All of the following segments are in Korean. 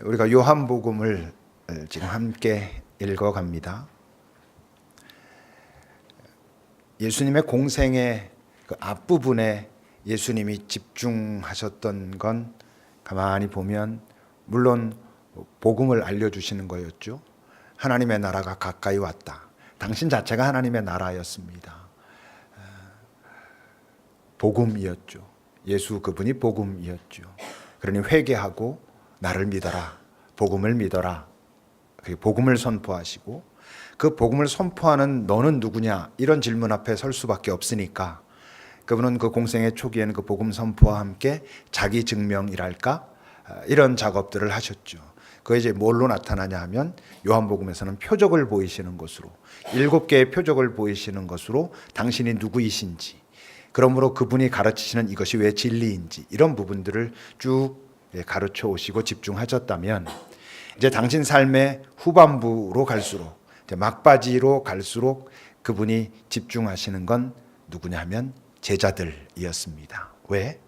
우리가 요한복음을 지금 함께 읽어갑니다. 예수님의 공생의 그 앞부분에 예수님이 집중하셨던 건 가만히 보면 물론 복음을 알려주시는 거였죠. 하나님의 나라가 가까이 왔다. 당신 자체가 하나님의 나라였습니다. 복음이었죠. 예수 그분이 복음이었죠. 그러니 회개하고 나를 믿어라. 복음을 믿어라. 복음을 선포하시고 그 복음을 선포하는 너는 누구냐? 이런 질문 앞에 설 수밖에 없으니까 그분은 그 공생의 초기에는 그 복음 선포와 함께 자기 증명이랄까? 이런 작업들을 하셨죠. 그게 이제 뭘로 나타나냐 하면 요한복음에서는 표적을 보이시는 것으로 7개의 표적을 보이시는 것으로 당신이 누구이신지 그러므로 그분이 가르치시는 이것이 왜 진리인지 이런 부분들을 쭉 가르쳐 오시고 집중하셨다면 이제 당신 삶의 후반부로 갈수록 막바지로 갈수록 그분이 집중하시는 건 누구냐 하면 제자들이었습니다. 왜?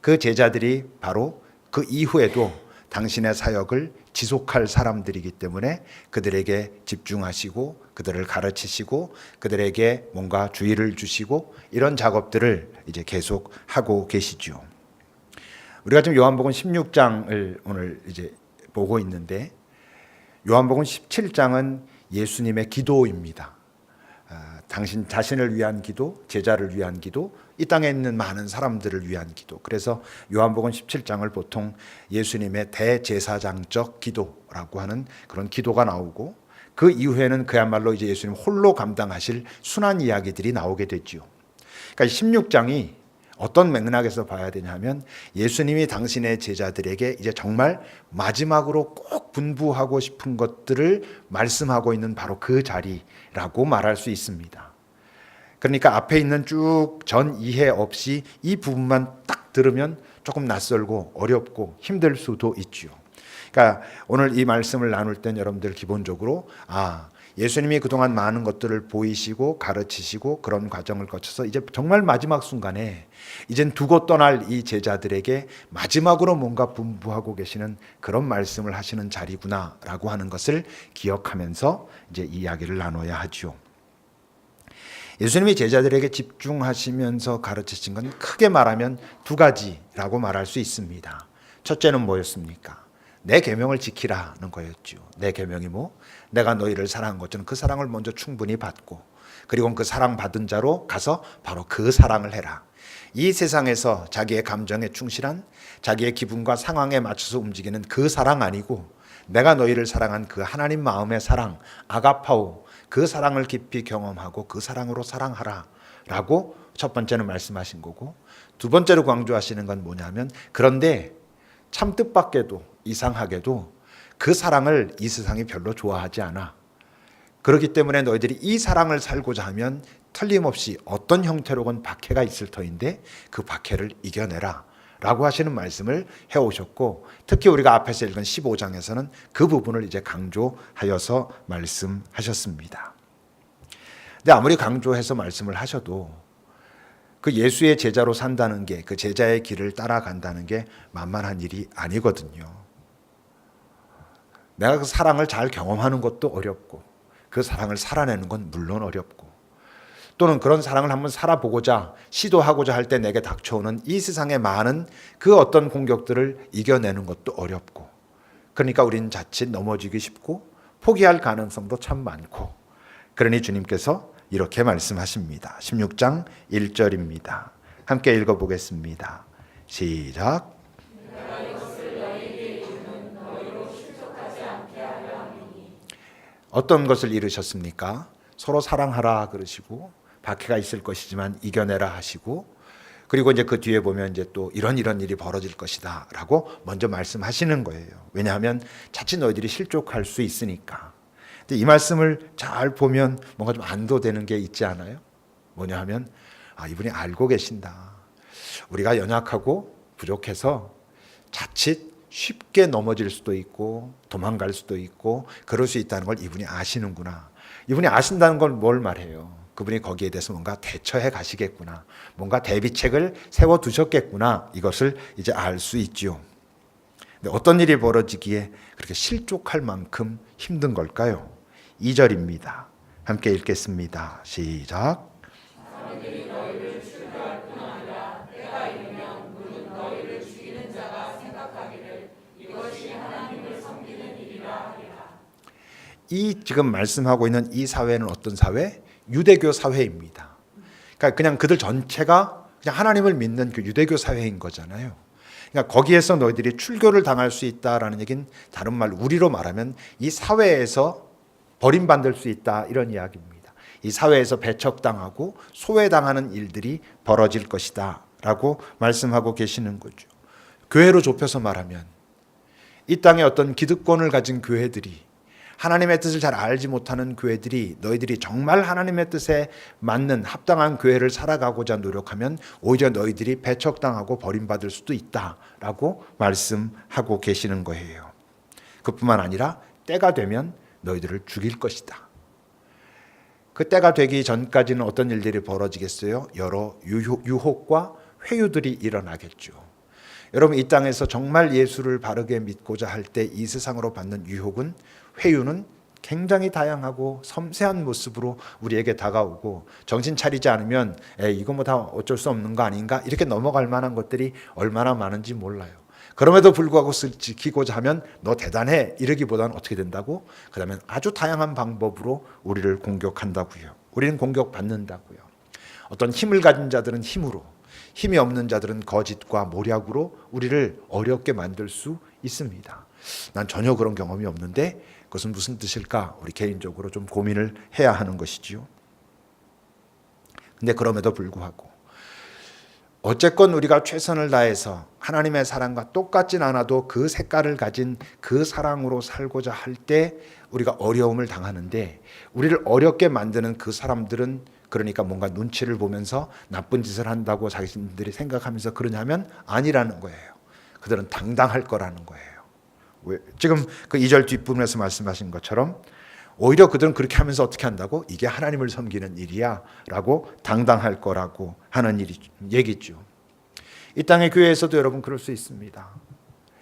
그 제자들이 바로 그 이후에도 당신의 사역을 지속할 사람들이기 때문에 그들에게 집중하시고 그들을 가르치시고 그들에게 뭔가 주의를 주시고 이런 작업들을 이제 계속 하고 계시죠. 우리가 지금 요한복음 16장을 오늘 이제 보고 있는데 요한복음 17장은 예수님의 기도입니다. 당신 자신을 위한 기도, 제자를 위한 기도, 이 땅에 있는 많은 사람들을 위한 기도. 그래서 요한복음 17장을 보통 예수님의 대제사장적 기도라고 하는 그런 기도가 나오고 그 이후에는 그야말로 이제 예수님 홀로 감당하실 순환 이야기들이 나오게 되죠. 그러니까 16장이 어떤 맥락에서 봐야 되냐면 예수님이 당신의 제자들에게 이제 정말 마지막으로 꼭 분부하고 싶은 것들을 말씀하고 있는 바로 그 자리라고 말할 수 있습니다. 그러니까 앞에 있는 쭉 전 이해 없이 이 부분만 딱 들으면 조금 낯설고 어렵고 힘들 수도 있죠. 그러니까 오늘 이 말씀을 나눌 땐 여러분들 기본적으로 예수님이 그동안 많은 것들을 보이시고 가르치시고 그런 과정을 거쳐서 이제 정말 마지막 순간에 이젠 두고 떠날 이 제자들에게 마지막으로 뭔가 분부하고 계시는 그런 말씀을 하시는 자리구나라고 하는 것을 기억하면서 이제 이야기를 나눠야 하죠. 예수님이 제자들에게 집중하시면서 가르치신 건 크게 말하면 두 가지라고 말할 수 있습니다. 첫째는 뭐였습니까? 내 계명을 지키라는 거였죠. 내 계명이 뭐? 내가 너희를 사랑한 것처럼 그 사랑을 먼저 충분히 받고 그리고 그 사랑받은 자로 가서 바로 그 사랑을 해라. 이 세상에서 자기의 감정에 충실한 자기의 기분과 상황에 맞춰서 움직이는 그 사랑 아니고 내가 너희를 사랑한 그 하나님 마음의 사랑, 아가파오, 그 사랑을 깊이 경험하고 그 사랑으로 사랑하라 라고 첫 번째는 말씀하신 거고 두 번째로 강조하시는 건 뭐냐면 그런데 참 뜻밖에도 이상하게도 그 사랑을 이 세상이 별로 좋아하지 않아. 그렇기 때문에 너희들이 이 사랑을 살고자 하면 틀림없이 어떤 형태로건 박해가 있을 터인데 그 박해를 이겨내라 라고 하시는 말씀을 해오셨고 특히 우리가 앞에서 읽은 15장에서는 그 부분을 이제 강조하여서 말씀하셨습니다. 근데 아무리 강조해서 말씀을 하셔도 그 예수의 제자로 산다는 게 그 제자의 길을 따라간다는 게 만만한 일이 아니거든요. 내가 그 사랑을 잘 경험하는 것도 어렵고 그 사랑을 살아내는 건 물론 어렵고 또는 그런 사랑을 한번 살아보고자 시도하고자 할 때 내게 닥쳐오는 이 세상의 많은 그 어떤 공격들을 이겨내는 것도 어렵고 그러니까 우리는 자칫 넘어지기 쉽고 포기할 가능성도 참 많고 그러니 주님께서 이렇게 말씀하십니다. 16장 1절입니다. 함께 읽어보겠습니다. 시작. 어떤 것을 이루셨습니까? 서로 사랑하라 그러시고 박해가 있을 것이지만 이겨내라 하시고 그리고 이제 그 뒤에 보면 이제 또 이런 일이 벌어질 것이다라고 먼저 말씀하시는 거예요. 왜냐하면 자칫 너희들이 실족할 수 있으니까. 근데 이 말씀을 잘 보면 뭔가 좀 안도되는 게 있지 않아요? 뭐냐 하면 이분이 알고 계신다. 우리가 연약하고 부족해서 자칫 쉽게 넘어질 수도 있고 도망갈 수도 있고 그럴 수 있다는 걸 이분이 아시는구나. 이분이 아신다는 걸 뭘 말해요? 그분이 거기에 대해서 뭔가 대처해 가시겠구나. 뭔가 대비책을 세워두셨겠구나. 이것을 이제 알 수 있죠. 근데 어떤 일이 벌어지기에 그렇게 실족할 만큼 힘든 걸까요? 2절입니다. 함께 읽겠습니다. 시작. 이 지금 말씀하고 있는 이 사회는 어떤 사회? 유대교 사회입니다. 그러니까 그냥 그들 전체가 그냥 하나님을 믿는 그 유대교 사회인 거잖아요. 그러니까 거기에서 너희들이 출교를 당할 수 있다라는 얘기는 다른 말 우리로 말하면 이 사회에서 버림받을 수 있다 이런 이야기입니다. 이 사회에서 배척당하고 소외당하는 일들이 벌어질 것이다 라고 말씀하고 계시는 거죠. 교회로 좁혀서 말하면 이 땅에 어떤 기득권을 가진 교회들이 하나님의 뜻을 잘 알지 못하는 교회들이 너희들이 정말 하나님의 뜻에 맞는 합당한 교회를 살아가고자 노력하면 오히려 너희들이 배척당하고 버림받을 수도 있다라고 말씀하고 계시는 거예요. 그뿐만 아니라 때가 되면 너희들을 죽일 것이다. 그 때가 되기 전까지는 어떤 일들이 벌어지겠어요? 여러 유혹과 회유들이 일어나겠죠. 여러분 이 땅에서 정말 예수를 바르게 믿고자 할 때 이 세상으로 받는 유혹은 회유는 굉장히 다양하고 섬세한 모습으로 우리에게 다가오고 정신 차리지 않으면 이거 뭐 다 어쩔 수 없는 거 아닌가 이렇게 넘어갈 만한 것들이 얼마나 많은지 몰라요. 그럼에도 불구하고 지키고자 하면 너 대단해 이러기보다는 어떻게 된다고? 그 다음에 아주 다양한 방법으로 우리를 공격한다고요. 우리는 공격받는다고요. 어떤 힘을 가진 자들은 힘으로, 힘이 없는 자들은 거짓과 모략으로 우리를 어렵게 만들 수 있습니다. 난 전혀 그런 경험이 없는데 그것은 무슨 뜻일까? 우리 개인적으로 좀 고민을 해야 하는 것이지요. 근데 그럼에도 불구하고 어쨌건 우리가 최선을 다해서 하나님의 사랑과 똑같진 않아도 그 색깔을 가진 그 사랑으로 살고자 할 때 우리가 어려움을 당하는데 우리를 어렵게 만드는 그 사람들은 그러니까 뭔가 눈치를 보면서 나쁜 짓을 한다고 자신들이 생각하면서 그러냐면 아니라는 거예요. 그들은 당당할 거라는 거예요. 지금 그 2절 뒷부분에서 말씀하신 것처럼 오히려 그들은 그렇게 하면서 어떻게 한다고? 이게 하나님을 섬기는 일이야 라고 당당할 거라고 하는 얘기죠. 이 땅의 교회에서도 여러분 그럴 수 있습니다.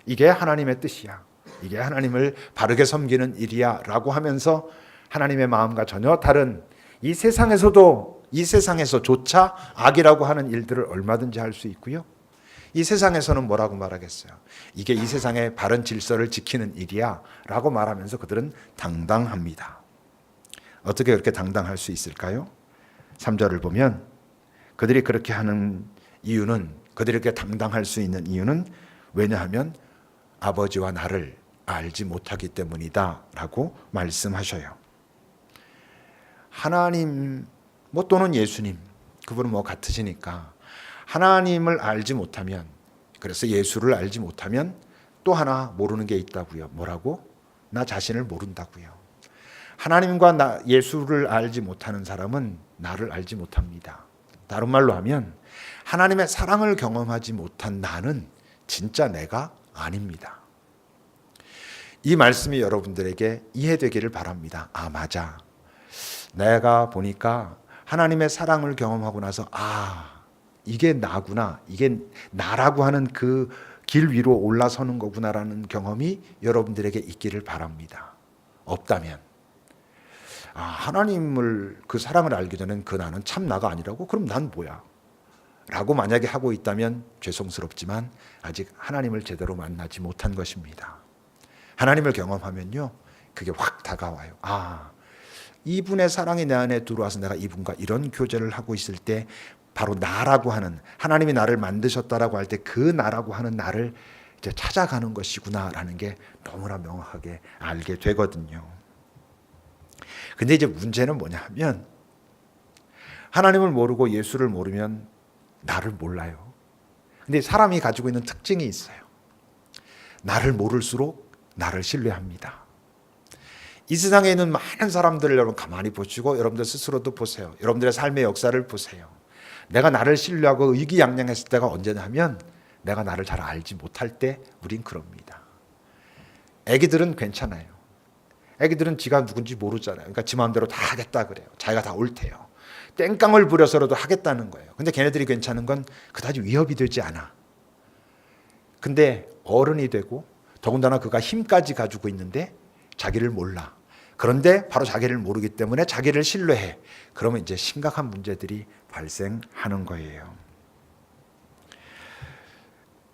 이게 하나님의 뜻이야. 이게 하나님을 바르게 섬기는 일이야 라고 하면서 하나님의 마음과 전혀 다른 이 세상에서조차 악이라고 하는 일들을 얼마든지 할 수 있고요. 이 세상에서는 뭐라고 말하겠어요? 이게 이 세상의 바른 질서를 지키는 일이야 라고 말하면서 그들은 당당합니다. 어떻게 그렇게 당당할 수 있을까요? 3절을 보면 그들이 그렇게 하는 이유는, 그들이 그렇게 당당할 수 있는 이유는 왜냐하면 아버지와 나를 알지 못하기 때문이다 라고 말씀하셔요. 하나님 또는 예수님, 그분은 같으시니까 하나님을 알지 못하면, 그래서 예수를 알지 못하면 또 하나 모르는 게 있다고요. 뭐라고? 나 자신을 모른다고요. 하나님과 예수를 알지 못하는 사람은 나를 알지 못합니다. 다른 말로 하면 하나님의 사랑을 경험하지 못한 나는 진짜 내가 아닙니다. 이 말씀이 여러분들에게 이해되기를 바랍니다. 아, 맞아. 내가 보니까 하나님의 사랑을 경험하고 나서 이게 나구나, 이게 나라고 하는 그 길 위로 올라서는 거구나라는 경험이 여러분들에게 있기를 바랍니다. 없다면 하나님을 그 사랑을 알기 전엔 그 나는 참 나가 아니라고? 그럼 난 뭐야? 라고 만약에 하고 있다면 죄송스럽지만 아직 하나님을 제대로 만나지 못한 것입니다. 하나님을 경험하면요 그게 확 다가와요. 이분의 사랑이 내 안에 들어와서 내가 이분과 이런 교제를 하고 있을 때 바로 나라고 하는, 하나님이 나를 만드셨다라고 할 때 그 나라고 하는 나를 이제 찾아가는 것이구나라는 게 너무나 명확하게 알게 되거든요. 근데 이제 문제는 뭐냐 하면 하나님을 모르고 예수를 모르면 나를 몰라요. 근데 사람이 가지고 있는 특징이 있어요. 나를 모를수록 나를 신뢰합니다. 이 세상에 있는 많은 사람들을 여러분 가만히 보시고 여러분들 스스로도 보세요. 여러분들의 삶의 역사를 보세요. 내가 나를 신뢰하고 의기양양했을 때가 언제냐 하면 내가 나를 잘 알지 못할 때 우린 그럽니다. 애기들은 괜찮아요. 애기들은 지가 누군지 모르잖아요. 그러니까 지 마음대로 다 하겠다 그래요. 자기가 다 옳대요. 땡깡을 부려서라도 하겠다는 거예요. 근데 걔네들이 괜찮은 건 그다지 위협이 되지 않아. 근데 어른이 되고 더군다나 그가 힘까지 가지고 있는데 자기를 몰라. 그런데 바로 자기를 모르기 때문에 자기를 신뢰해. 그러면 이제 심각한 문제들이 발생하는 거예요.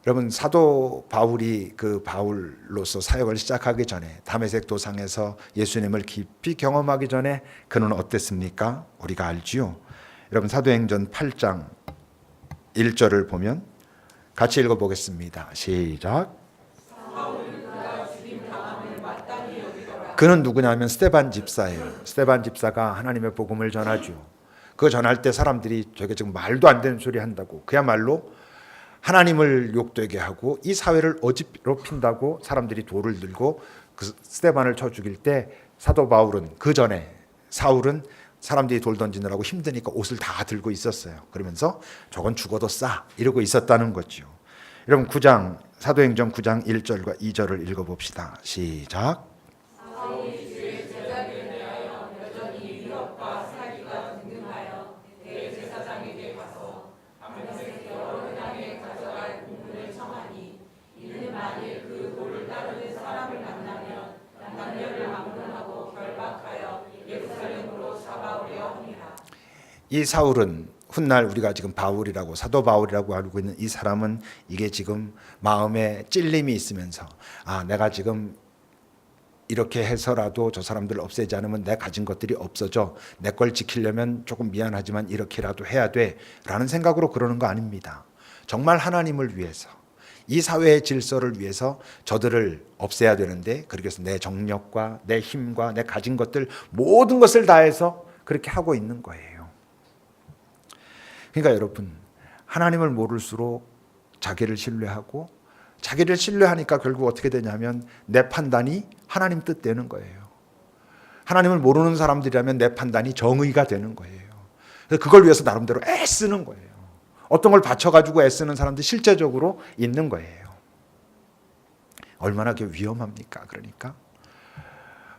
여러분, 사도 바울이 그 바울로서 사역을 시작하기 전에 다메섹 도상에서 예수님을 깊이 경험하기 전에 그는 어땠습니까? 우리가 알지요. 여러분, 사도행전 8장 1절을 보면 같이 읽어보겠습니다. 시작. 그는 누구냐면 스데반 집사예요. 스데반 집사가 하나님의 복음을 전하죠. 그 전할 때 사람들이 저게 지금 말도 안 되는 소리 한다고, 그야말로 하나님을 욕되게 하고 이 사회를 어지럽힌다고 사람들이 돌을 들고 그 스데반을 쳐 죽일 때 사도 바울은, 그 전에 사울은 사람들이 돌 던지느라고 힘드니까 옷을 다 들고 있었어요. 그러면서 저건 죽어도 싸 이러고 있었다는 거죠. 여러분, 사도행전 9장 1절과 2절을 읽어봅시다. 시작. 이 사울은 훗날 우리가 지금 바울이라고, 사도 바울이라고 알고 있는 이 사람은 이게 지금 마음에 찔림이 있으면서, 내가 지금 이렇게 해서라도 저 사람들을 없애지 않으면 내 가진 것들이 없어져. 내 걸 지키려면 조금 미안하지만 이렇게라도 해야 돼 라는 생각으로 그러는 거 아닙니다. 정말 하나님을 위해서, 이 사회의 질서를 위해서 저들을 없애야 되는데, 그래서 내 정력과 내 힘과 내 가진 것들 모든 것을 다해서 그렇게 하고 있는 거예요. 그러니까 여러분, 하나님을 모를수록 자기를 신뢰하고, 자기를 신뢰하니까 결국 어떻게 되냐면 내 판단이 하나님 뜻되는 거예요. 하나님을 모르는 사람들이라면 내 판단이 정의가 되는 거예요. 그래서 그걸 위해서 나름대로 애쓰는 거예요. 어떤 걸 바쳐가지고 애쓰는 사람들이 실제적으로 있는 거예요. 얼마나 그게 위험합니까? 그러니까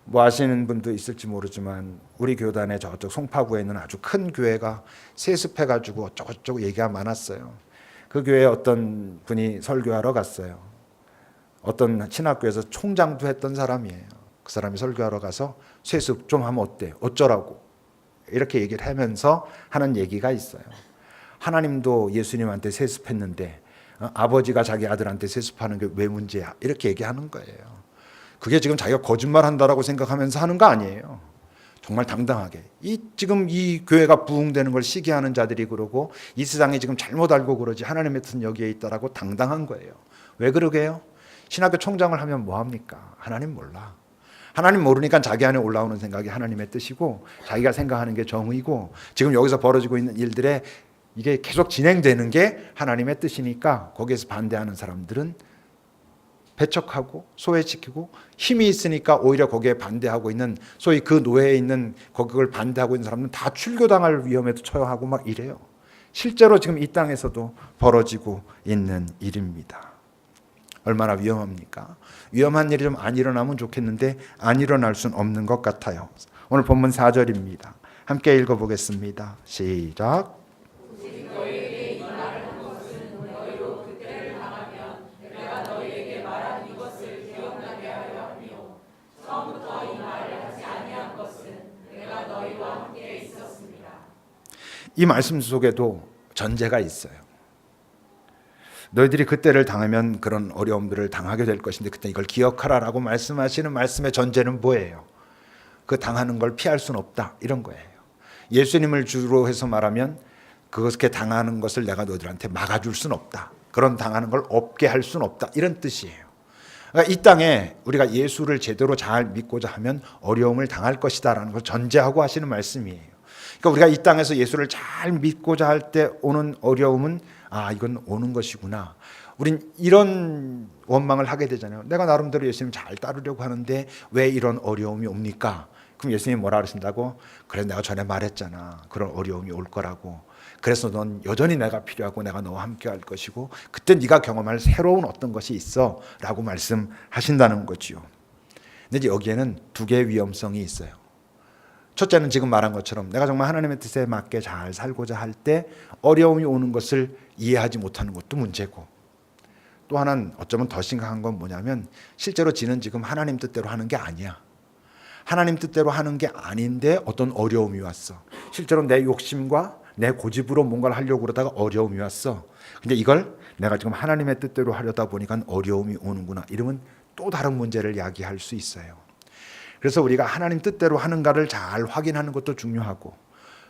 뭐 아시는 분도 있을지 모르지만 우리 교단의 저쪽 송파구에 있는 아주 큰 교회가 세습해가지고 어쩌고저쩌고 얘기가 많았어요. 그 교회에 어떤 분이 설교하러 갔어요. 어떤 신학교에서 총장도 했던 사람이에요. 그 사람이 설교하러 가서 세습 좀 하면 어때? 어쩌라고? 이렇게 얘기를 하면서 하는 얘기가 있어요. 하나님도 예수님한테 세습했는데 아버지가 자기 아들한테 세습하는 게 왜 문제야? 이렇게 얘기하는 거예요. 그게 지금 자기가 거짓말한다라고 생각하면서 하는 거 아니에요. 정말 당당하게. 지금 이 교회가 부흥되는 걸 시기하는 자들이 그러고 이 세상이 지금 잘못 알고 그러지 하나님의 뜻은 여기에 있다라고 당당한 거예요. 왜 그러게요? 신학교 총장을 하면 뭐합니까? 하나님 몰라. 하나님 모르니까 자기 안에 올라오는 생각이 하나님의 뜻이고 자기가 생각하는 게 정의고 지금 여기서 벌어지고 있는 일들에 이게 계속 진행되는 게 하나님의 뜻이니까 거기에서 반대하는 사람들은 배척하고 소외시키고 힘이 있으니까 오히려 거기에 반대하고 있는 소위 그 노예에 있는 그걸 반대하고 있는 사람들은 다 출교당할 위험에도 처하고 막 이래요. 실제로 지금 이 땅에서도 벌어지고 있는 일입니다. 얼마나 위험합니까? 위험한 일이 좀 안 일어나면 좋겠는데 안 일어날 수는 없는 것 같아요. 오늘 본문 4절입니다. 함께 읽어보겠습니다. 시작. 이 말씀 속에도 전제가 있어요. 너희들이 그때를 당하면 그런 어려움들을 당하게 될 것인데 그때 이걸 기억하라라고 말씀하시는 말씀의 전제는 뭐예요? 그 당하는 걸 피할 수는 없다 이런 거예요. 예수님을 주로 해서 말하면 그렇게 당하는 것을 내가 너희들한테 막아줄 수는 없다. 그런 당하는 걸 없게 할 수는 없다 이런 뜻이에요. 그러니까 이 땅에 우리가 예수를 제대로 잘 믿고자 하면 어려움을 당할 것이다라는 걸 전제하고 하시는 말씀이에요. 그러니까 우리가 이 땅에서 예수를 잘 믿고자 할 때 오는 어려움은 이건 오는 것이구나. 우린 이런 원망을 하게 되잖아요. 내가 나름대로 예수님 잘 따르려고 하는데 왜 이런 어려움이 옵니까? 그럼 예수님이 뭐라 그러신다고? 그래 내가 전에 말했잖아. 그런 어려움이 올 거라고. 그래서 넌 여전히 내가 필요하고 내가 너와 함께 할 것이고 그때 네가 경험할 새로운 어떤 것이 있어 라고 말씀하신다는 거지요. 근데 이제 여기에는 두 개의 위험성이 있어요. 첫째는 지금 말한 것처럼 내가 정말 하나님의 뜻에 맞게 잘 살고자 할 때 어려움이 오는 것을 이해하지 못하는 것도 문제고, 또 하나는 어쩌면 더 심각한 건 뭐냐면 실제로 지는 지금 하나님 뜻대로 하는 게 아니야. 하나님 뜻대로 하는 게 아닌데 어떤 어려움이 왔어. 실제로 내 욕심과 내 고집으로 뭔가를 하려고 그러다가 어려움이 왔어. 근데 이걸 내가 지금 하나님의 뜻대로 하려다 보니까 어려움이 오는구나. 이러면 또 다른 문제를 야기할 수 있어요. 그래서 우리가 하나님 뜻대로 하는가를 잘 확인하는 것도 중요하고,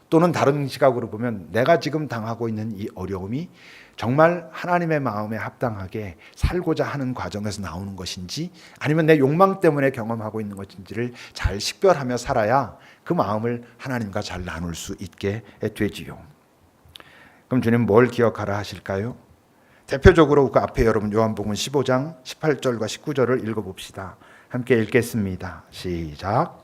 또는 다른 시각으로 보면 내가 지금 당하고 있는 이 어려움이 정말 하나님의 마음에 합당하게 살고자 하는 과정에서 나오는 것인지 아니면 내 욕망 때문에 경험하고 있는 것인지를 잘 식별하며 살아야 그 마음을 하나님과 잘 나눌 수 있게 되지요. 그럼 주님 뭘 기억하라 하실까요? 대표적으로 그 앞에 여러분 요한복음 15장 18절과 19절을 읽어봅시다. 함께 읽겠습니다. 시작.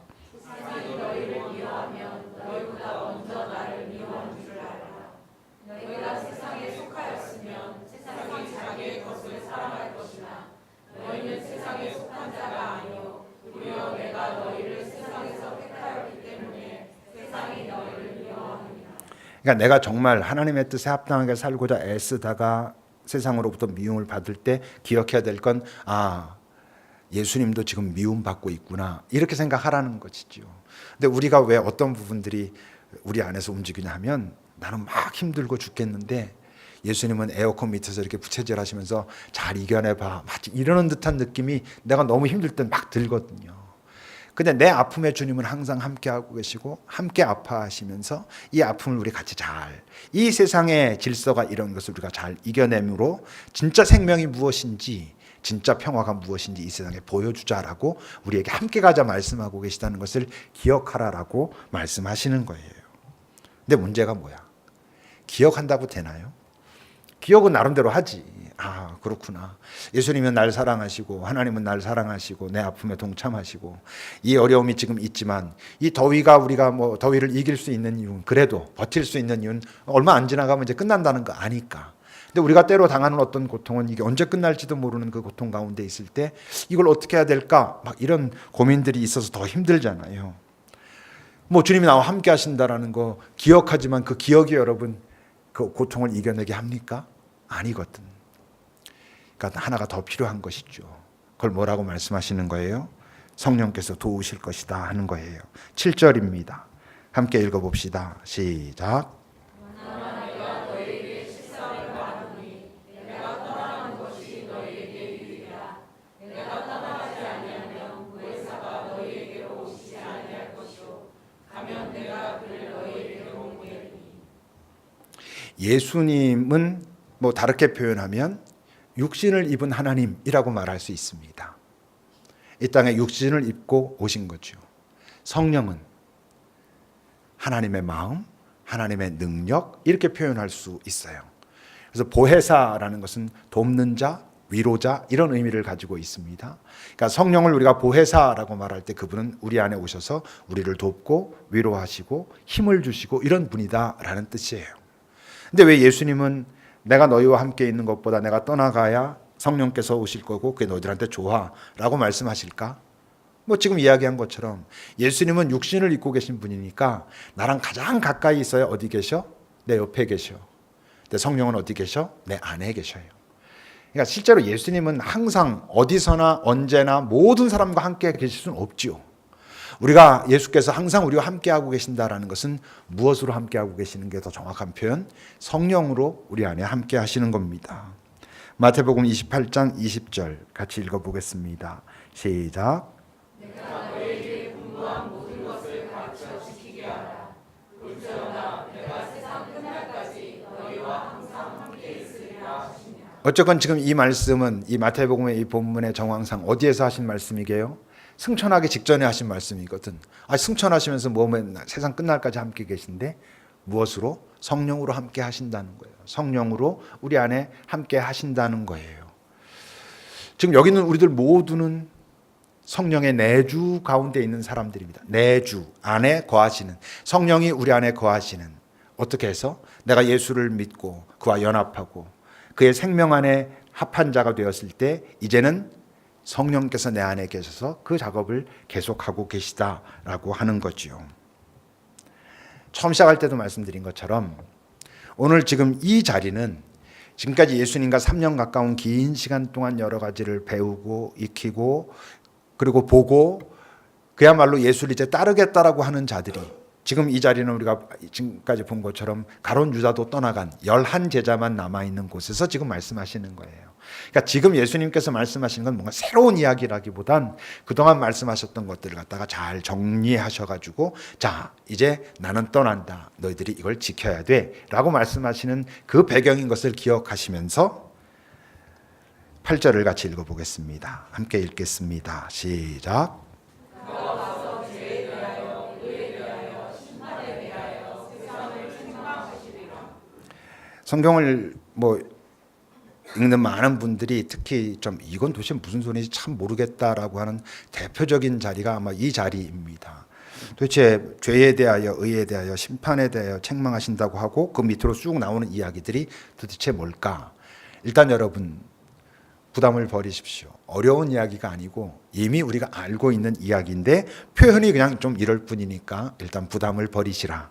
그러니까 내가 정말 하나님의 뜻에 합당하게 살고자 애쓰다가 세상으로부터 미움을 받을 때 기억해야 될 건 예수님도 지금 미움받고 있구나, 이렇게 생각하라는 것이죠. 근데 우리가 왜 어떤 부분들이 우리 안에서 움직이냐 하면 나는 막 힘들고 죽겠는데 예수님은 에어컨 밑에서 이렇게 부채질하시면서 잘 이겨내봐, 마치 이러는 듯한 느낌이 내가 너무 힘들 땐 막 들거든요. 근데 내 아픔에 주님은 항상 함께하고 계시고 함께 아파하시면서 이 아픔을 우리 같이 이 세상의 질서가 이런 것을 우리가 잘 이겨내므로 진짜 생명이 무엇인지, 진짜 평화가 무엇인지 이 세상에 보여주자라고 우리에게 함께 가자 말씀하고 계시다는 것을 기억하라라고 말씀하시는 거예요. 근데 문제가 뭐야? 기억한다고 되나요? 기억은 나름대로 하지. 그렇구나. 예수님은 날 사랑하시고 하나님은 날 사랑하시고 내 아픔에 동참하시고 이 어려움이 지금 있지만 이 더위가 우리가 더위를 이길 수 있는 이유는, 그래도 버틸 수 있는 이유는 얼마 안 지나가면 이제 끝난다는 거 아니까. 근데 우리가 때로 당하는 어떤 고통은 이게 언제 끝날지도 모르는 그 고통 가운데 있을 때 이걸 어떻게 해야 될까? 막 이런 고민들이 있어서 더 힘들잖아요. 주님이 나와 함께 하신다라는 거 기억하지만 그 기억이 여러분 그 고통을 이겨내게 합니까? 아니거든. 그러니까 하나가 더 필요한 것이죠. 그걸 뭐라고 말씀하시는 거예요? 성령께서 도우실 것이다 하는 거예요. 7절입니다. 함께 읽어봅시다. 시작. 예수님은 다르게 표현하면 육신을 입은 하나님이라고 말할 수 있습니다. 이 땅에 육신을 입고 오신 거죠. 성령은 하나님의 마음, 하나님의 능력, 이렇게 표현할 수 있어요. 그래서 보혜사라는 것은 돕는 자, 위로자, 이런 의미를 가지고 있습니다. 그러니까 성령을 우리가 보혜사라고 말할 때 그분은 우리 안에 오셔서 우리를 돕고 위로하시고 힘을 주시고 이런 분이다라는 뜻이에요. 근데 왜 예수님은 내가 너희와 함께 있는 것보다 내가 떠나가야 성령께서 오실 거고 그게 너희들한테 좋아 라고 말씀하실까? 지금 이야기한 것처럼 예수님은 육신을 입고 계신 분이니까 나랑 가장 가까이 있어야 어디 계셔? 내 옆에 계셔. 근데 성령은 어디 계셔? 내 안에 계셔요. 그러니까 실제로 예수님은 항상 어디서나 언제나 모든 사람과 함께 계실 수는 없지요. 우리가 예수께서 항상 우리와 함께하고 계신다라는 것은 무엇으로 함께하고 계시는 게 더 정확한 표현? 성령으로 우리 안에 함께하시는 겁니다. 마태복음 28장 20절 같이 읽어보겠습니다. 시작. 내가 너희에게 분부한 모든 것을 가르쳐 지키게 하라. 볼지어다 내가 세상 끝날까지 너희와 항상 함께 있으리라 하시니라. 어쨌건 지금 이 말씀은 이 마태복음의 이 본문의 정황상 어디에서 하신 말씀이게요? 승천하기 직전에 하신 말씀이거든. 승천하시면서 세상 끝날까지 함께 계신데 무엇으로? 성령으로 함께 하신다는 거예요. 성령으로 우리 안에 함께 하신다는 거예요. 지금 여기 있는 우리들 모두는 성령의 내주 가운데 있는 사람들입니다. 내주 안에 거하시는, 성령이 우리 안에 거하시는. 어떻게 해서? 내가 예수를 믿고 그와 연합하고 그의 생명 안에 합한 자가 되었을 때 이제는 성령께서 내 안에 계셔서 그 작업을 계속하고 계시다라고 하는 거지요. 처음 시작할 때도 말씀드린 것처럼 오늘 지금 이 자리는 지금까지 예수님과 3년 가까운 긴 시간 동안 여러 가지를 배우고 익히고 그리고 보고 그야말로 예수를 이제 따르겠다라고 하는 자들이 지금 이 자리는 우리가 지금까지 본 것처럼 가룟 유다도 떠나간 11제자만 남아있는 곳에서 지금 말씀하시는 거예요. 그러니까 지금 예수님께서 말씀하시는 건 뭔가 새로운 이야기라기보단 그동안 말씀하셨던 것들을 갖다가 잘 정리하셔가지고 자 이제 나는 떠난다. 너희들이 이걸 지켜야 돼 라고 말씀하시는 그 배경인 것을 기억하시면서 8절을 같이 읽어보겠습니다. 함께 읽겠습니다. 시작. 성경을 읽는 많은 분들이 특히 좀 이건 도대체 무슨 소리인지 참 모르겠다라고 하는 대표적인 자리가 아마 이 자리입니다. 도대체 죄에 대하여 의에 대하여 심판에 대하여 책망하신다고 하고 그 밑으로 쭉 나오는 이야기들이 도대체 뭘까? 일단 여러분 부담을 버리십시오. 어려운 이야기가 아니고 이미 우리가 알고 있는 이야기인데 표현이 그냥 좀 이럴 뿐이니까 일단 부담을 버리시라.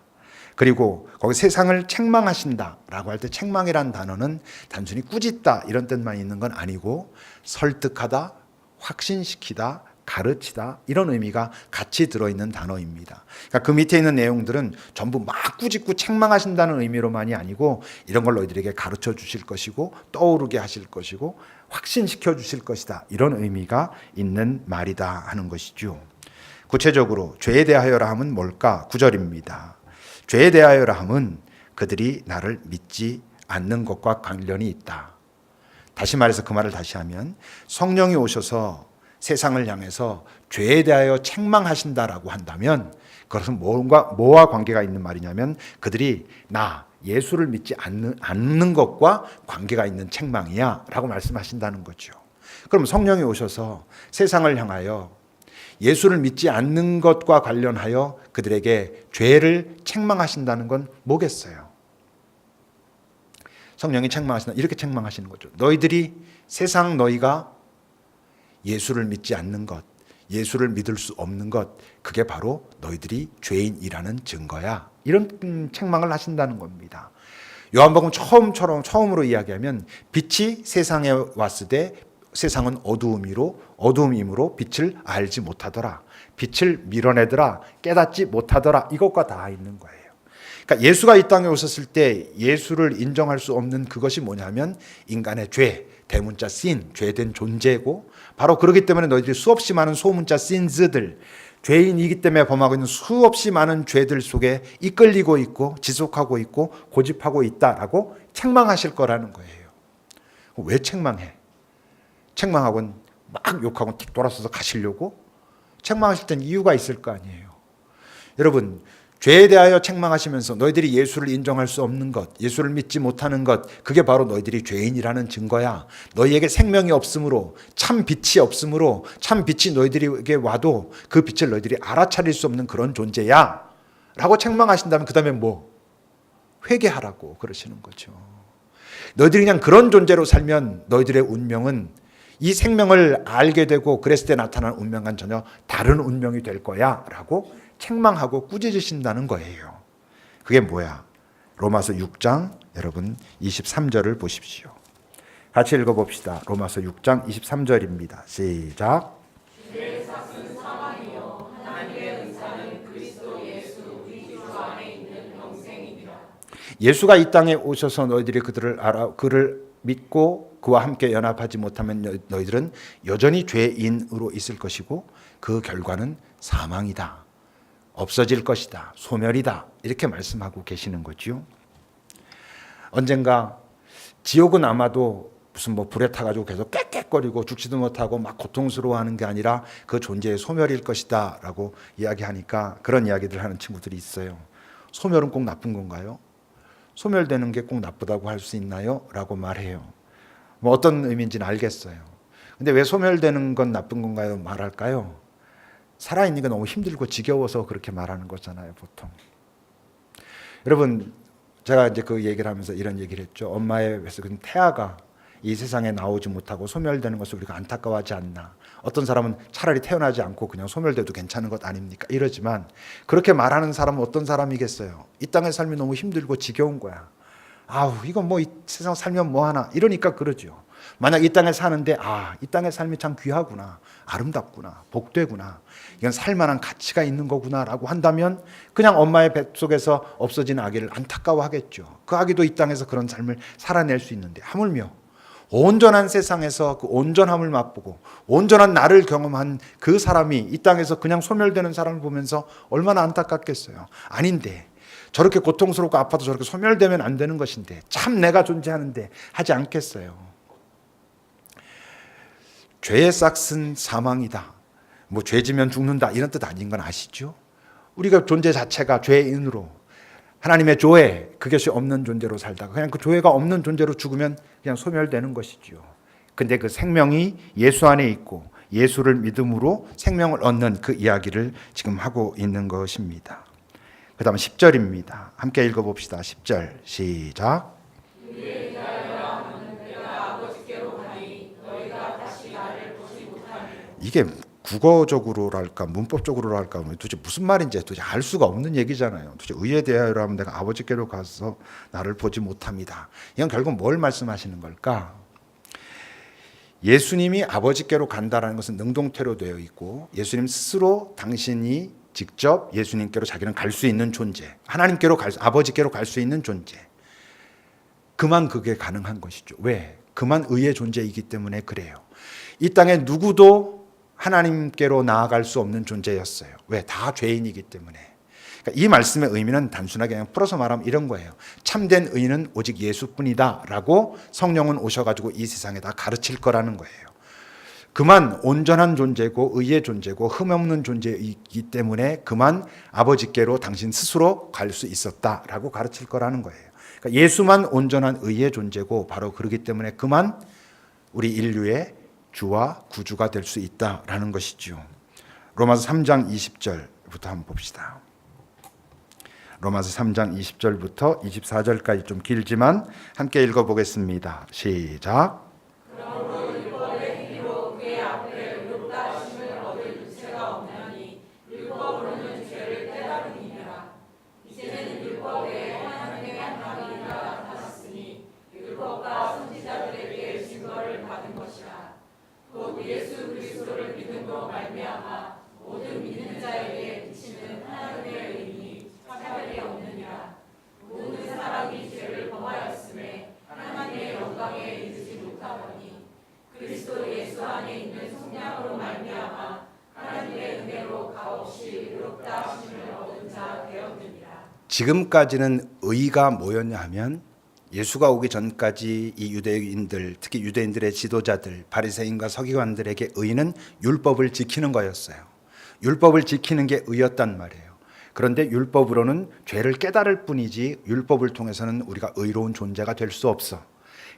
그리고 거기 세상을 책망하신다라고 할 때 책망이란 단어는 단순히 꾸짖다 이런 뜻만 있는 건 아니고 설득하다, 확신시키다, 가르치다 이런 의미가 같이 들어있는 단어입니다. 그러니까 그 밑에 있는 내용들은 전부 막 꾸짖고 책망하신다는 의미로만이 아니고 이런 걸 너희들에게 가르쳐 주실 것이고 떠오르게 하실 것이고 확신시켜 주실 것이다 이런 의미가 있는 말이다 하는 것이죠. 구체적으로 죄에 대하여라 함은 뭘까? 9절입니다. 죄에 대하여라 함은 그들이 나를 믿지 않는 것과 관련이 있다. 다시 말해서 그 말을 다시 하면 성령이 오셔서 세상을 향해서 죄에 대하여 책망하신다라고 한다면 그것은 뭐와 관계가 있는 말이냐면 그들이 나 예수를 믿지 않는 것과 관계가 있는 책망이야 라고 말씀하신다는 거죠. 그럼 성령이 오셔서 세상을 향하여 예수를 믿지 않는 것과 관련하여 그들에게 죄를 책망하신다는 건 뭐겠어요? 성령이 책망하신다. 이렇게 책망하시는 거죠. 너희들이 세상 너희가 예수를 믿지 않는 것, 예수를 믿을 수 없는 것, 그게 바로 너희들이 죄인이라는 증거야. 이런 책망을 하신다는 겁니다. 요한복음 처음으로 이야기하면 빛이 세상에 왔을 때 세상은 어두움이므로 빛을 알지 못하더라. 빛을 밀어내더라. 깨닫지 못하더라. 이것과 다 있는 거예요. 그러니까 예수가 이 땅에 오셨을 때 예수를 인정할 수 없는 그것이 뭐냐면 인간의 죄, 대문자 sin, 죄된 존재고 바로 그렇기 때문에 너희들이 수없이 많은 소문자 sins들, 죄인이기 때문에 범하고 있는 수없이 많은 죄들 속에 이끌리고 있고 지속하고 있고 고집하고 있다라고 책망하실 거라는 거예요. 왜 책망해? 책망하고는 막 욕하고 틱 돌아서서 가시려고? 책망하실 땐 이유가 있을 거 아니에요. 여러분 죄에 대하여 책망하시면서 너희들이 예수를 인정할 수 없는 것, 예수를 믿지 못하는 것, 그게 바로 너희들이 죄인이라는 증거야. 너희에게 생명이 없으므로, 참 빛이 없으므로, 참 빛이 너희들에게 와도 그 빛을 너희들이 알아차릴 수 없는 그런 존재야 라고 책망하신다면 그 다음에 회개하라고 그러시는 거죠. 너희들이 그냥 그런 존재로 살면 너희들의 운명은 이 생명을 알게 되고 그랬을 때 나타난 운명과는 전혀 다른 운명이 될 거야 라고 책망하고 꾸짖으신다는 거예요. 그게 뭐야? 로마서 6장 여러분 23절을 보십시오. 같이 읽어봅시다. 로마서 6장 23절입니다. 시작. 예수가 이 땅에 오셔서 너희들이 그를 믿고 그와 함께 연합하지 못하면 너희들은 여전히 죄인으로 있을 것이고 그 결과는 사망이다. 없어질 것이다. 소멸이다. 이렇게 말씀하고 계시는 거죠. 언젠가 지옥은 아마도 무슨 불에 타가지고 계속 깨깨거리고 죽지도 못하고 막 고통스러워하는 게 아니라 그 존재의 소멸일 것이다 라고 이야기하니까 그런 이야기들 하는 친구들이 있어요. 소멸은 꼭 나쁜 건가요? 소멸되는 게 꼭 나쁘다고 할 수 있나요? 라고 말해요. 어떤 의미인지는 알겠어요. 근데 왜 소멸되는 건 나쁜 건가요? 말할까요? 살아있는 게 너무 힘들고 지겨워서 그렇게 말하는 거잖아요, 보통. 여러분, 제가 이제 그 얘기를 하면서 이런 얘기를 했죠. 엄마의 태아가 이 세상에 나오지 못하고 소멸되는 것을 우리가 안타까워하지 않나. 어떤 사람은 차라리 태어나지 않고 그냥 소멸돼도 괜찮은 것 아닙니까? 이러지만 그렇게 말하는 사람은 어떤 사람이겠어요? 이 땅의 삶이 너무 힘들고 지겨운 거야. 아우 이거 뭐 이 세상 살면 뭐 하나 이러니까 그러죠. 만약 이 땅에 사는데 이 땅의 삶이 참 귀하구나, 아름답구나, 복되구나, 이건 살만한 가치가 있는 거구나라고 한다면 그냥 엄마의 뱃속에서 없어진 아기를 안타까워하겠죠. 그 아기도 이 땅에서 그런 삶을 살아낼 수 있는데 하물며 온전한 세상에서 그 온전함을 맛보고 온전한 나를 경험한 그 사람이 이 땅에서 그냥 소멸되는 사람을 보면서 얼마나 안타깝겠어요. 아닌데 저렇게 고통스럽고 아파도 저렇게 소멸되면 안 되는 것인데 참 내가 존재하는데 하지 않겠어요. 죄의 싹은 사망이다. 뭐 죄지면 죽는다 이런 뜻 아닌 건 아시죠? 우리가 존재 자체가 죄인으로 하나님의 조회 그것이 없는 존재로 살다가 그냥 그 조회가 없는 존재로 죽으면 그냥 소멸되는 것이지요. 근데 그 생명이 예수 안에 있고 예수를 믿음으로 생명을 얻는 그 이야기를 지금 하고 있는 것입니다. 그 다음 10절입니다. 함께 읽어봅시다. 10절 시작. 이게 국어적으로랄까 문법적으로랄까 도대체 무슨 말인지 도대체 알 수가 없는 얘기잖아요. 도대체 의에 대하여라 하면 내가 아버지께로 가서 나를 보지 못합니다. 이건 결국 뭘 말씀하시는 걸까? 예수님이 아버지께로 간다라는 것은 능동태로 되어 있고 예수님 스스로 당신이 직접 예수님께로 자기는 갈 수 있는 존재, 하나님께로 아버지께로 갈 수 있는 존재. 그만 그게 가능한 것이죠. 왜? 그만 의의 존재이기 때문에 그래요. 이 땅에 누구도 하나님께로 나아갈 수 없는 존재였어요. 왜? 다 죄인이기 때문에. 그러니까 이 말씀의 의미는 단순하게 그냥 풀어서 말하면 이런 거예요. 참된 의는 오직 예수뿐이다 라고 성령은 오셔가지고 이 세상에다 가르칠 거라는 거예요. 그만 온전한 존재고 의의 존재고 흠없는 존재이기 때문에 그만 아버지께로 당신 스스로 갈 수 있었다라고 가르칠 거라는 거예요. 그러니까 예수만 온전한 의의 존재고 바로 그렇기 때문에 그만 우리 인류의 주와 구주가 될 수 있다라는 것이죠. 로마서 3장 20절부터 한번 봅시다. 로마서 3장 20절부터 24절까지 좀 길지만 함께 읽어보겠습니다. 시작. 지금까지는 의가 뭐였냐 하면 예수가 오기 전까지 이 유대인들, 특히 유대인들의 지도자들, 바리새인과 서기관들에게 의는 율법을 지키는 거였어요. 율법을 지키는 게 의였단 말이에요. 그런데 율법으로는 죄를 깨달을 뿐이지 율법을 통해서는 우리가 의로운 존재가 될 수 없어.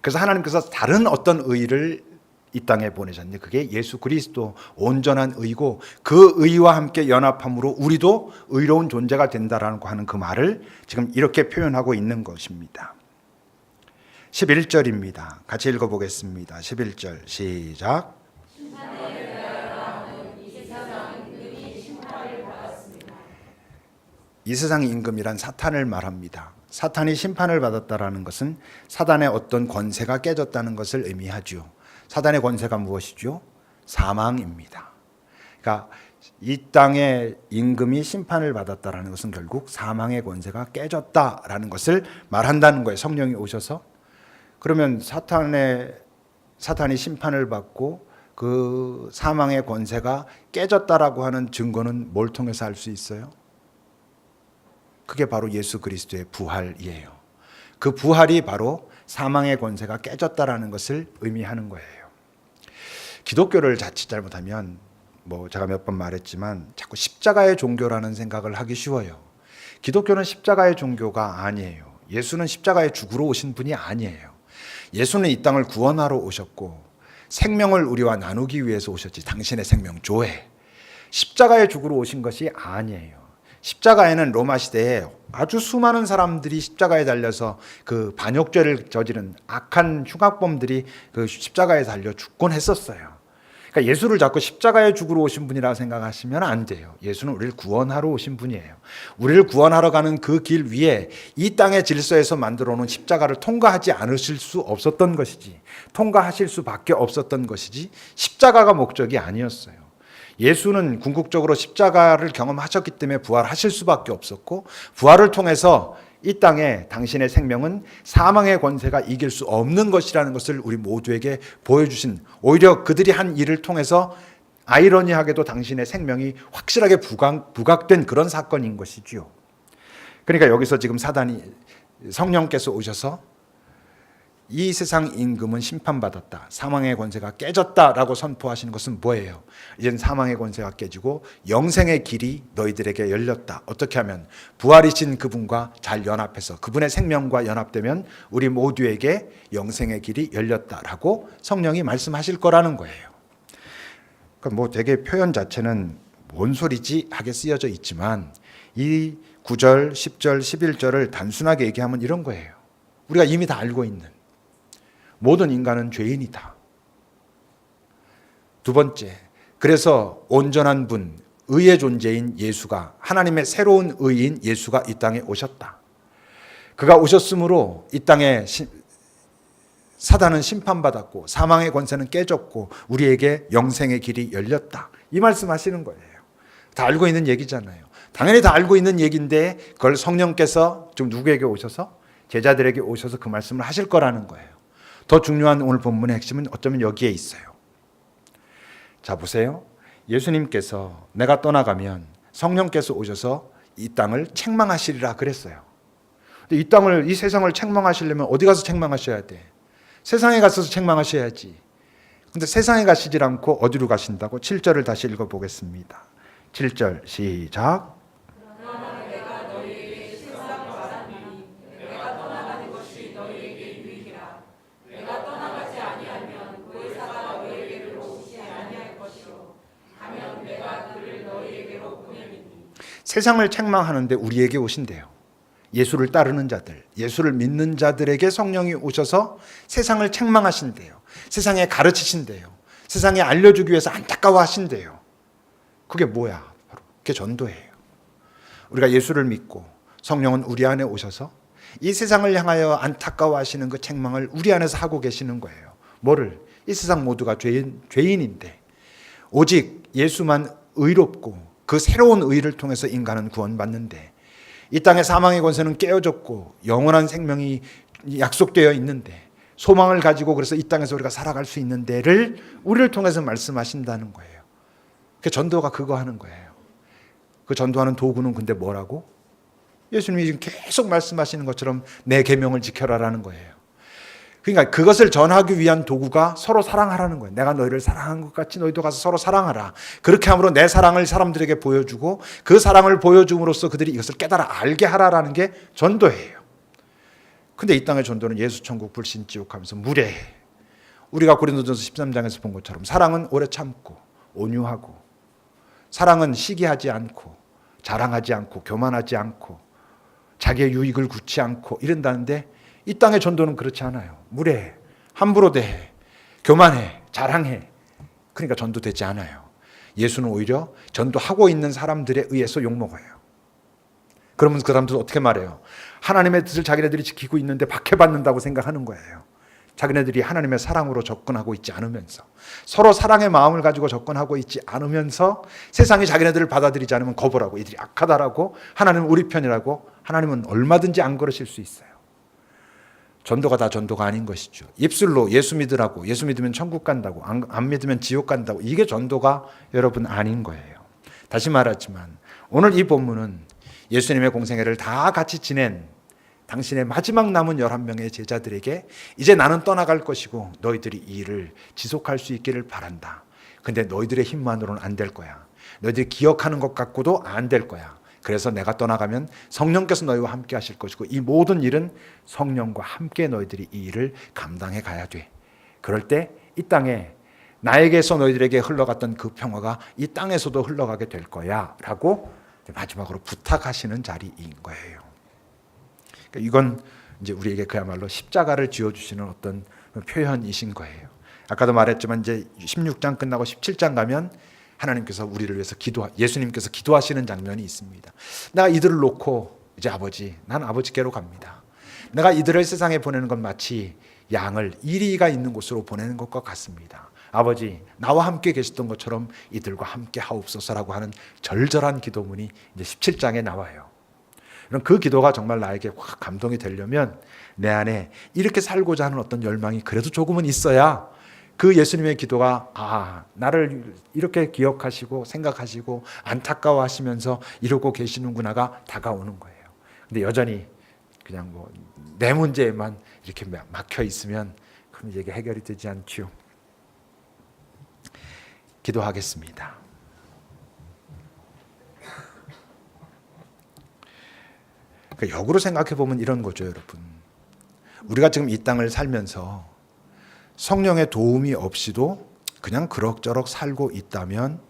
그래서 하나님께서 다른 어떤 의를 이 땅에 보내셨는데 그게 예수 그리스도 온전한 의고 그 의와 함께 연합함으로 우리도 의로운 존재가 된다라고 하는 그 말을 지금 이렇게 표현하고 있는 것입니다. 11절입니다. 같이 읽어보겠습니다. 11절 시작. 이 세상 임금이란 사탄을 말합니다. 사탄이 심판을 받았다라는 것은 사단의 어떤 권세가 깨졌다는 것을 의미하죠. 사단의 권세가 무엇이죠? 사망입니다. 그러니까 이 땅의 임금이 심판을 받았다라는 것은 결국 사망의 권세가 깨졌다라는 것을 말한다는 거예요. 성령이 오셔서. 그러면 사탄이 심판을 받고 그 사망의 권세가 깨졌다라고 하는 증거는 뭘 통해서 알 수 있어요? 그게 바로 예수 그리스도의 부활이에요. 그 부활이 바로 사망의 권세가 깨졌다라는 것을 의미하는 거예요. 기독교를 자칫 잘못하면 제가 몇 번 말했지만 자꾸 십자가의 종교라는 생각을 하기 쉬워요. 기독교는 십자가의 종교가 아니에요. 예수는 십자가에 죽으러 오신 분이 아니에요. 예수는 이 땅을 구원하러 오셨고 생명을 우리와 나누기 위해서 오셨지 당신의 생명 조회. 십자가에 죽으러 오신 것이 아니에요. 십자가에는 로마 시대에 아주 수많은 사람들이 십자가에 달려서 그 반역죄를 저지른 악한 흉악범들이 그 십자가에 달려 죽곤 했었어요. 그러니까 예수를 자꾸 십자가에 죽으러 오신 분이라고 생각하시면 안 돼요. 예수는 우리를 구원하러 오신 분이에요. 우리를 구원하러 가는 그 길 위에 이 땅의 질서에서 만들어 놓은 십자가를 통과하지 않으실 수 없었던 것이지, 통과하실 수밖에 없었던 것이지 십자가가 목적이 아니었어요. 예수는 궁극적으로 십자가를 경험하셨기 때문에 부활하실 수밖에 없었고, 부활을 통해서 이 땅에 당신의 생명은 사망의 권세가 이길 수 없는 것이라는 것을 우리 모두에게 보여주신, 오히려 그들이 한 일을 통해서 아이러니하게도 당신의 생명이 확실하게 부각된 그런 사건인 것이지요. 그러니까 여기서 지금 사단이, 성령께서 오셔서 이 세상 임금은 심판받았다, 사망의 권세가 깨졌다라고 선포하시는 것은 뭐예요? 이젠 사망의 권세가 깨지고 영생의 길이 너희들에게 열렸다. 어떻게 하면? 부활이신 그분과 잘 연합해서 그분의 생명과 연합되면 우리 모두에게 영생의 길이 열렸다라고 성령이 말씀하실 거라는 거예요. 그러니까 뭐 되게 표현 자체는 뭔 소리지 하게 쓰여져 있지만 이 9절, 10절, 11절을 단순하게 얘기하면 이런 거예요. 우리가 이미 다 알고 있는, 모든 인간은 죄인이다. 두 번째, 그래서 온전한 분, 의의 존재인 예수가, 하나님의 새로운 의인 예수가 이 땅에 오셨다. 그가 오셨으므로 이 땅에 사단은 심판받았고 사망의 권세는 깨졌고 우리에게 영생의 길이 열렸다. 이 말씀하시는 거예요. 다 알고 있는 얘기잖아요. 당연히 다 알고 있는 얘기인데 그걸 성령께서 좀 누구에게 오셔서, 제자들에게 오셔서 그 말씀을 하실 거라는 거예요. 더 중요한 오늘 본문의 핵심은 어쩌면 여기에 있어요. 자, 보세요. 예수님께서 내가 떠나가면 성령께서 오셔서 이 땅을 책망하시리라 그랬어요. 근데 이 땅을, 이 세상을 책망하시려면 어디 가서 책망하셔야 돼? 세상에 가서 책망하셔야지. 근데 세상에 가시질 않고 어디로 가신다고? 7절을 다시 읽어보겠습니다. 7절 시작. 세상을 책망하는데 우리에게 오신대요. 예수를 따르는 자들, 예수를 믿는 자들에게 성령이 오셔서 세상을 책망하신대요. 세상에 가르치신대요. 세상에 알려주기 위해서 안타까워하신대요. 그게 뭐야? 바로 그게 전도예요. 우리가 예수를 믿고 성령은 우리 안에 오셔서 이 세상을 향하여 안타까워하시는 그 책망을 우리 안에서 하고 계시는 거예요. 뭐를? 이 세상 모두가 죄인인데 오직 예수만 의롭고 그 새로운 의를 통해서 인간은 구원받는데, 이 땅의 사망의 권세는 깨어졌고 영원한 생명이 약속되어 있는데, 소망을 가지고 그래서 이 땅에서 우리가 살아갈 수 있는 데를 우리를 통해서 말씀하신다는 거예요. 그 전도가 그거 하는 거예요. 그 전도하는 도구는 근데 뭐라고? 예수님이 지금 계속 말씀하시는 것처럼 내 계명을 지켜라라는 거예요. 그러니까 그것을 전하기 위한 도구가 서로 사랑하라는 거예요. 내가 너희를 사랑한 것 같이 너희도 가서 서로 사랑하라. 그렇게 함으로 내 사랑을 사람들에게 보여주고 그 사랑을 보여줌으로써 그들이 이것을 깨달아 알게 하라라는 게 전도예요. 근데 이 땅의 전도는 예수 천국 불신 지옥 하면서 무례해. 우리가 고린도전서 13장에서 본 것처럼 사랑은 오래 참고 온유하고, 사랑은 시기하지 않고 자랑하지 않고 교만하지 않고 자기의 유익을 굳지 않고 이런다는데, 이 땅의 전도는 그렇지 않아요. 무례해, 함부로 대해, 교만해, 자랑해. 그러니까 전도되지 않아요. 예수는 오히려 전도하고 있는 사람들에 의해서 욕먹어요. 그러면서 그 사람들은 어떻게 말해요? 하나님의 뜻을 자기네들이 지키고 있는데 박해받는다고 생각하는 거예요. 자기네들이 하나님의 사랑으로 접근하고 있지 않으면서, 서로 사랑의 마음을 가지고 접근하고 있지 않으면서 세상이 자기네들을 받아들이지 않으면 거부하고 이들이 악하다라고, 하나님은 우리 편이라고, 하나님은 얼마든지 안 그러실 수 있어요. 전도가 다 전도가 아닌 것이죠. 입술로 예수 믿으라고, 예수 믿으면 천국 간다고, 안 믿으면 지옥 간다고, 이게 전도가 여러분 아닌 거예요. 다시 말하지만 오늘 이 본문은 예수님의 공생애를 다 같이 지낸 당신의 마지막 남은 11명의 제자들에게 이제 나는 떠나갈 것이고 너희들이 이 일을 지속할 수 있기를 바란다. 근데 너희들의 힘만으로는 안 될 거야. 너희들이 기억하는 것 갖고도 안 될 거야. 그래서 내가 떠나가면 성령께서 너희와 함께 하실 것이고 이 모든 일은 성령과 함께 너희들이 이 일을 감당해 가야 돼. 그럴 때 이 땅에 나에게서 너희들에게 흘러갔던 그 평화가 이 땅에서도 흘러가게 될 거야 라고 마지막으로 부탁하시는 자리인 거예요. 그러니까 이건 이제 우리에게 그야말로 십자가를 지어주시는 어떤 표현이신 거예요. 아까도 말했지만 이제 16장 끝나고 17장 가면 하나님께서 우리를 위해서 예수님께서 기도하시는 장면이 있습니다. 내가 이들을 놓고 이제 난 아버지께로 갑니다. 내가 이들을 세상에 보내는 건 마치 양을 이리가 있는 곳으로 보내는 것과 같습니다. 아버지, 나와 함께 계셨던 것처럼 이들과 함께 하옵소서라고 하는 절절한 기도문이 이제 17장에 나와요. 그 기도가 정말 나에게 확 감동이 되려면 내 안에 이렇게 살고자 하는 어떤 열망이 그래도 조금은 있어야 그 예수님의 기도가 나를 이렇게 기억하시고 생각하시고 안타까워하시면서 이러고 계시는구나가 다가오는 거예요. 근데 여전히 그냥 내 문제에만 이렇게 막혀 있으면 그럼 이게 해결이 되지 않죠. 기도하겠습니다. 역으로 생각해 보면 이런 거죠, 여러분. 우리가 지금 이 땅을 살면서 성령의 도움이 없이도 그냥 그럭저럭 살고 있다면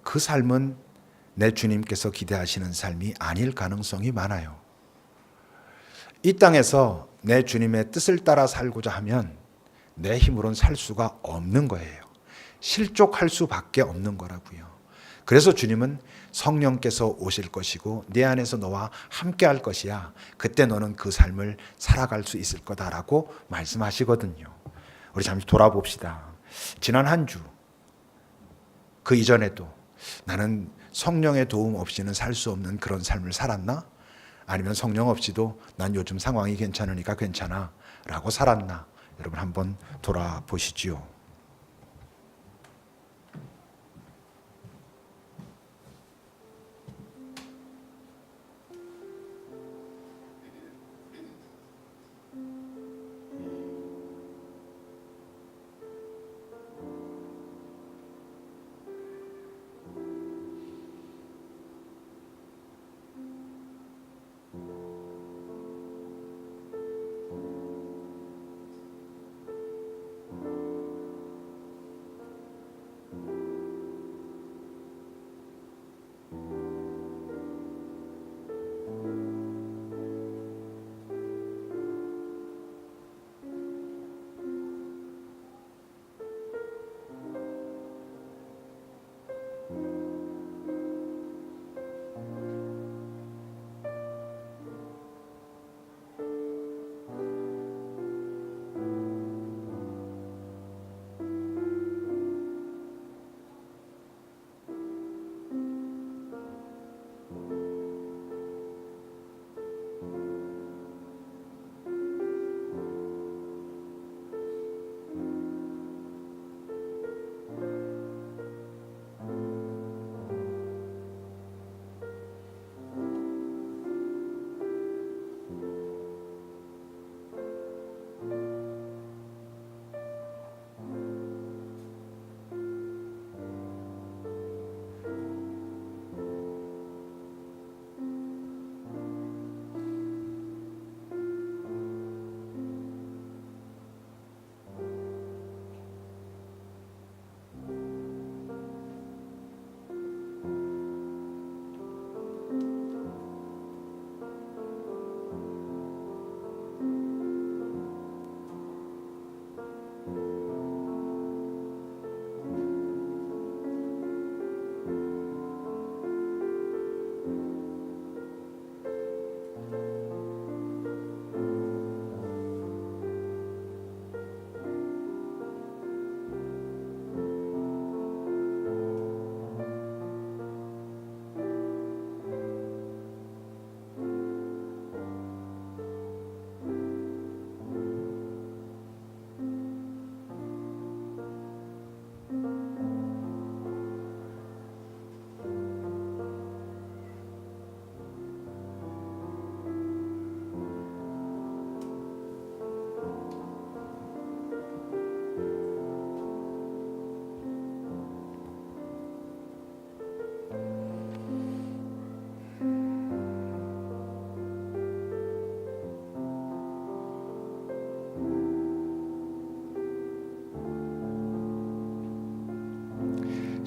그 삶은 내 주님께서 기대하시는 삶이 아닐 가능성이 많아요. 이 땅에서 내 주님의 뜻을 따라 살고자 하면 내 힘으로는 살 수가 없는 거예요. 실족할 수밖에 없는 거라고요. 그래서 주님은 성령께서 오실 것이고 내 안에서 너와 함께 할 것이야. 그때 너는 그 삶을 살아갈 수 있을 거다라고 말씀하시거든요. 우리 잠시 돌아봅시다. 지난 한 주, 그 이전에도 나는 성령의 도움 없이는 살 수 없는 그런 삶을 살았나? 아니면 성령 없이도 난 요즘 상황이 괜찮으니까 괜찮아 라고 살았나? 여러분 한번 돌아보시지요.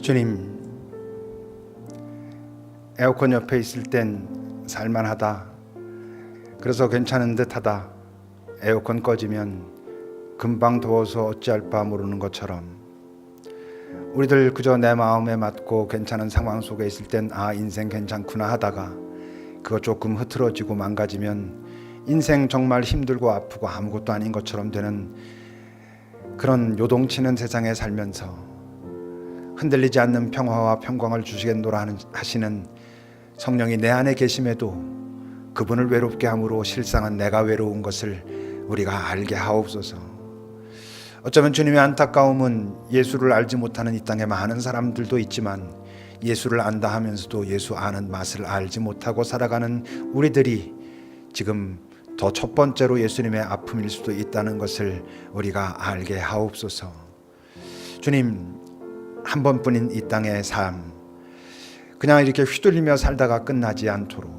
주님, 에어컨 옆에 있을 땐 살만하다. 그래서 괜찮은 듯하다. 에어컨 꺼지면 금방 더워서 어찌할 바 모르는 것처럼 우리들 그저 내 마음에 맞고 괜찮은 상황 속에 있을 땐 인생 괜찮구나 하다가 그거 조금 흐트러지고 망가지면 인생 정말 힘들고 아프고 아무것도 아닌 것처럼 되는 그런 요동치는 세상에 살면서 흔들리지 않는 평화와 평강을 주시겠노라 하시는 성령이 내 안에 계심에도 그분을 외롭게 함으로 실상은 내가 외로운 것을 우리가 알게 하옵소서. 어쩌면 주님의 안타까움은 예수를 알지 못하는 이 땅에 많은 사람들도 있지만 예수를 안다 하면서도 예수 아는 맛을 알지 못하고 살아가는 우리들이 지금 더 첫 번째로 예수님의 아픔일 수도 있다는 것을 우리가 알게 하옵소서. 주님, 한 번뿐인 이 땅의 삶 그냥 이렇게 휘둘리며 살다가 끝나지 않도록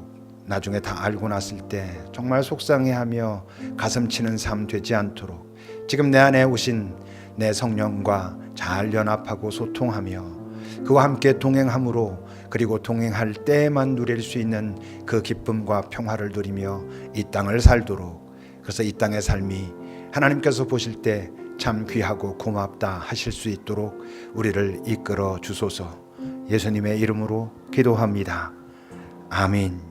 나중에 다 알고 났을 때 정말 속상해하며 가슴 치는 삶 되지 않도록 지금 내 안에 오신 내 성령과 잘 연합하고 소통하며 그와 함께 동행함으로 그리고 동행할 때에만 누릴 수 있는 그 기쁨과 평화를 누리며 이 땅을 살도록, 그래서 이 땅의 삶이 하나님께서 보실 때 참 귀하고 고맙다 하실 수 있도록 우리를 이끌어 주소서. 예수님의 이름으로 기도합니다. 아멘.